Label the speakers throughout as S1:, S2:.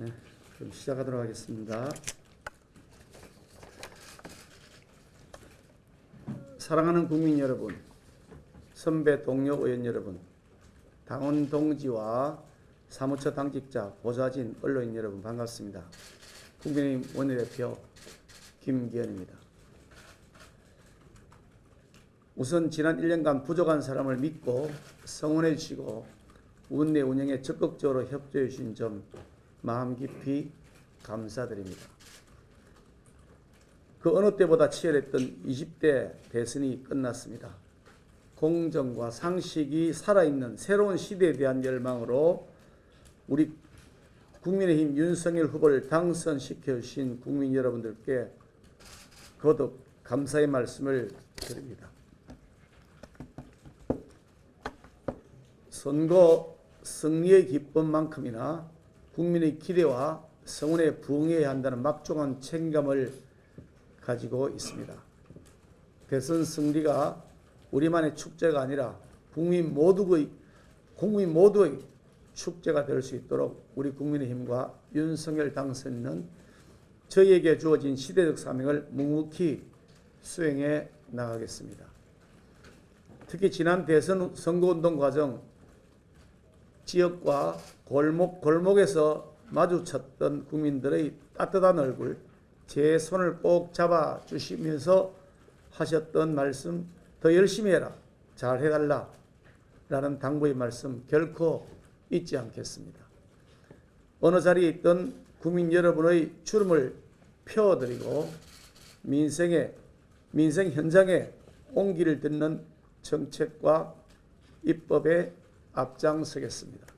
S1: 네, 그럼 시작하도록 하겠습니다. 사랑하는 국민 여러분, 선배 동료 의원 여러분, 당원 동지와 사무처 당직자, 보좌진, 언론인 여러분 반갑습니다. 국민의힘 원내대표 김기현입니다. 우선 지난 1년간 부족한 사람을 믿고 성원해 주시고 원내 운영에 적극적으로 협조해 주신 점 마음 깊이 감사드립니다. 그 어느 때보다 치열했던 20대 대선이 끝났습니다. 공정과 상식이 살아있는 새로운 시대에 대한 열망으로 우리 국민의힘 윤석열 후보를 당선시켜 주신 국민 여러분들께 거듭 감사의 말씀을 드립니다. 선거 승리의 기쁨만큼이나 국민의 기대와 성원에 부응해야 한다는 막중한 책임감을 가지고 있습니다. 대선 승리가 우리만의 축제가 아니라 국민 모두의 축제가 될 수 있도록 우리 국민의힘과 윤석열 당선인은 저희에게 주어진 시대적 사명을 묵묵히 수행해 나가겠습니다. 특히 지난 대선 선거운동 과정 지역과 골목에서 마주쳤던 국민들의 따뜻한 얼굴, 제 손을 꼭 잡아주시면서 하셨던 말씀, 더 열심히 해라, 잘 해달라 라는 당부의 말씀 결코 잊지 않겠습니다. 어느 자리에 있던 국민 여러분의 주름을 펴드리고 민생 현장에 온기를 듣는 정책과 입법에 앞장서겠습니다.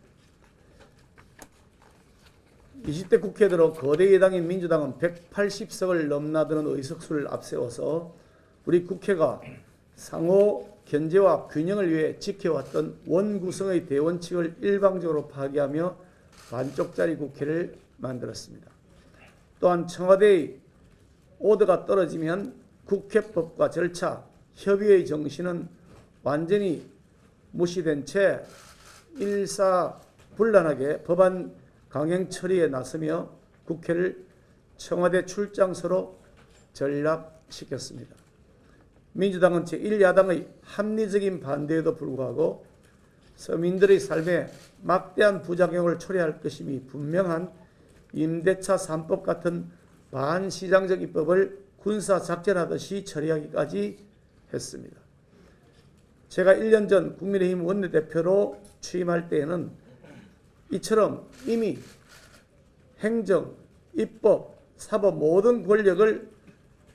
S1: 20대 국회 들어 거대 여당인 민주당은 180석을 넘나드는 의석수를 앞세워서 우리 국회가 상호 견제와 균형을 위해 지켜왔던 원구성의 대원칙을 일방적으로 파기하며 반쪽짜리 국회를 만들었습니다. 또한 청와대의 오더가 떨어지면 국회법과 절차, 협의의 정신은 완전히 무시된 채 일사불란하게 법안 강행 처리에 나서며 국회를 청와대 출장소로 전락시켰습니다. 민주당은 제1야당의 합리적인 반대에도 불구하고 서민들의 삶에 막대한 부작용을 초래할 것임이 분명한 임대차 3법 같은 반시장적 입법을 군사작전하듯이 처리하기까지 했습니다. 제가 1년 전 국민의힘 원내대표로 취임할 때에는 이처럼 이미 행정, 입법, 사법 모든 권력을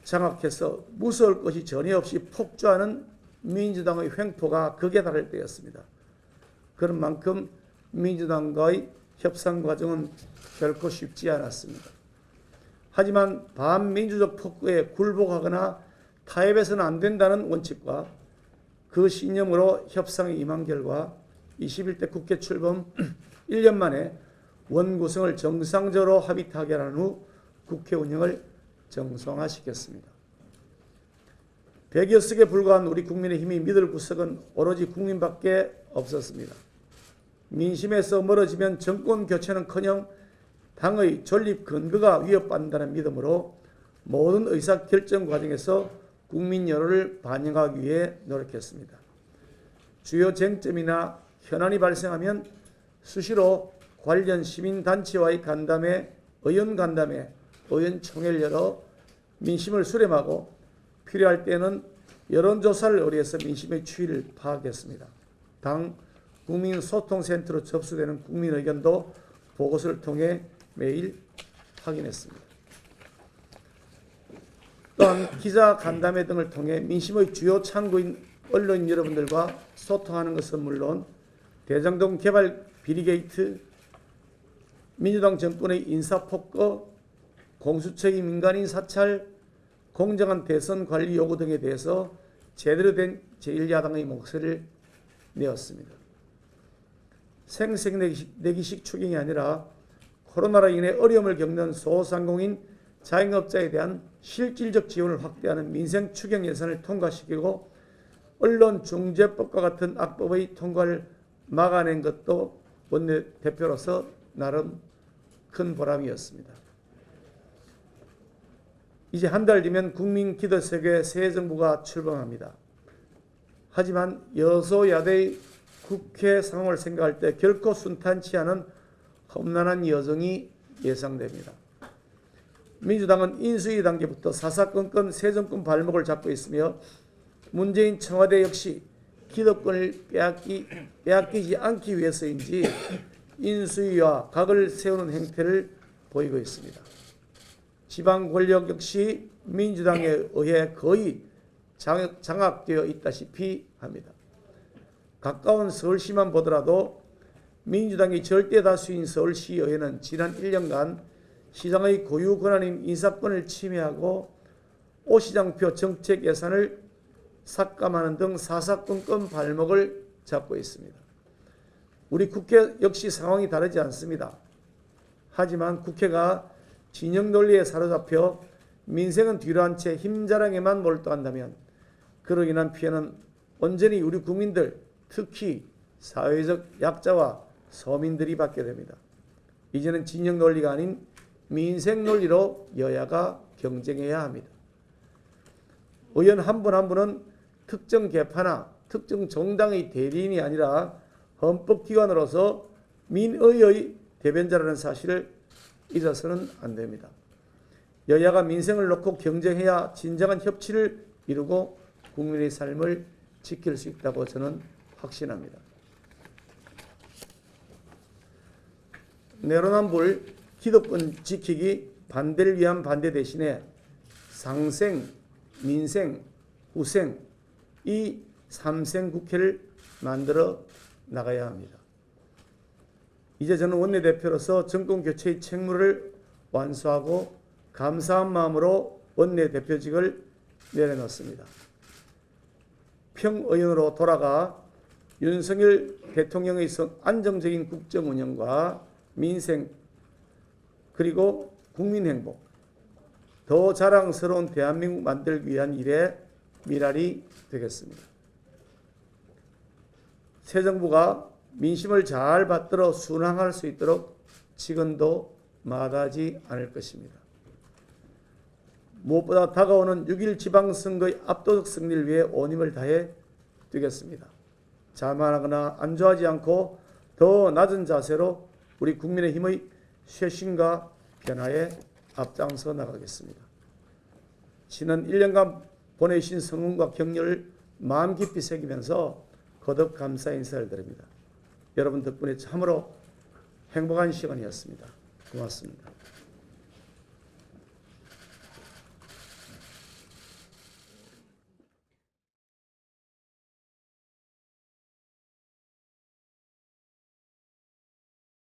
S1: 장악해서 무서울 것이 전혀 없이 폭주하는 민주당의 횡포가 극에 달할 때였습니다. 그런 만큼 민주당과의 협상 과정은 결코 쉽지 않았습니다. 하지만 반민주적 폭거에 굴복하거나 타협해서는 안 된다는 원칙과 그 신념으로 협상에 임한 결과 21대 국회 출범 1년 만에 원구성을 정상적으로 합의 타결한 후 국회 운영을 정상화시켰습니다. 100여 석에 불과한 우리 국민의힘이 믿을 구석은 오로지 국민밖에 없었습니다. 민심에서 멀어지면 정권 교체는커녕 당의 존립 근거가 위협받는다는 믿음으로 모든 의사결정 과정에서 국민 여론을 반영하기 위해 노력했습니다. 주요 쟁점이나 현안이 발생하면 수시로 관련 시민단체와의 간담회, 의원총회를 열어 민심을 수렴하고 필요할 때는 여론조사를 의뢰해서 민심의 추이를 파악했습니다. 당 국민소통센터로 접수되는 국민 의견도 보고서를 통해 매일 확인했습니다. 또한 기자 간담회 등을 통해 민심의 주요 창구인 언론인 여러분들과 소통하는 것은 물론 대장동 개발 비리게이트, 민주당 정권의 인사폭거, 공수처의 민간인 사찰, 공정한 대선 관리 요구 등에 대해서 제대로 된 제1야당의 목소리를 내었습니다. 생색내기식 추경이 아니라 코로나로 인해 어려움을 겪는 소상공인 자영업자에 대한 실질적 지원을 확대하는 민생 추경 예산을 통과시키고 언론중재법과 같은 악법의 통과를 막아낸 것도 원내대표로서 나름 큰 보람이었습니다. 이제 한 달 뒤면 국민기도세계 새 정부가 출범합니다. 하지만 여소야대의 국회 상황을 생각할 때 결코 순탄치 않은 험난한 여정이 예상됩니다. 민주당은 인수위 단계부터 사사건건 새 정권 발목을 잡고 있으며 문재인 청와대 역시 기득권을 빼앗기지 않기 위해서인지 인수위와 각을 세우는 행태를 보이고 있습니다. 지방 권력 역시 민주당에 의해 거의 장악되어 있다시피 합니다. 가까운 서울시만 보더라도 민주당이 절대 다수인 서울시의회는 지난 1년간 시장의 고유 권한인 인사권을 침해하고 오 시장표 정책 예산을 삭감하는 등 사사건건 발목을 잡고 있습니다. 우리 국회 역시 상황이 다르지 않습니다. 하지만 국회가 진영 논리에 사로잡혀 민생은 뒤로 한 채 힘자랑에만 몰두한다면 그로 인한 피해는 온전히 우리 국민들, 특히 사회적 약자와 서민들이 받게 됩니다. 이제는 진영 논리가 아닌 민생 논리로 여야가 경쟁해야 합니다. 의원 한 분 한 분은 특정 계파나 특정 정당의 대리인이 아니라 헌법기관으로서 민의의 대변자라는 사실을 잊어서는 안 됩니다. 여야가 민생을 놓고 경쟁해야 진정한 협치를 이루고 국민의 삶을 지킬 수 있다고 저는 확신합니다. 내로남불 기득권 지키기 반대를 위한 반대 대신에 상생, 민생, 후생 이 삼생 국회를 만들어 나가야 합니다. 이제 저는 원내대표로서 정권교체의 책무를 완수하고 감사한 마음으로 원내대표직을 내려놓습니다. 평의원으로 돌아가 윤석열 대통령의 안정적인 국정운영과 민생 그리고 국민행복, 더 자랑스러운 대한민국 만들기 위한 일에 미랄이 되겠습니다. 새 정부가 민심을 잘 받들어 순항할 수 있도록 지금도 마다하지 않을 것입니다. 무엇보다 다가오는 6.1 지방선거의 압도적 승리를 위해 온 힘을 다해 뛰겠습니다. 자만하거나 안주하지 않고 더 낮은 자세로 우리 국민의힘의 쇄신과 변화에 앞장서 나가겠습니다. 지난 1년간 보내신 성원과 격려를 마음 깊이 새기면서 거듭 감사 인사를 드립니다. 여러분 덕분에 참으로 행복한 시간이었습니다. 고맙습니다.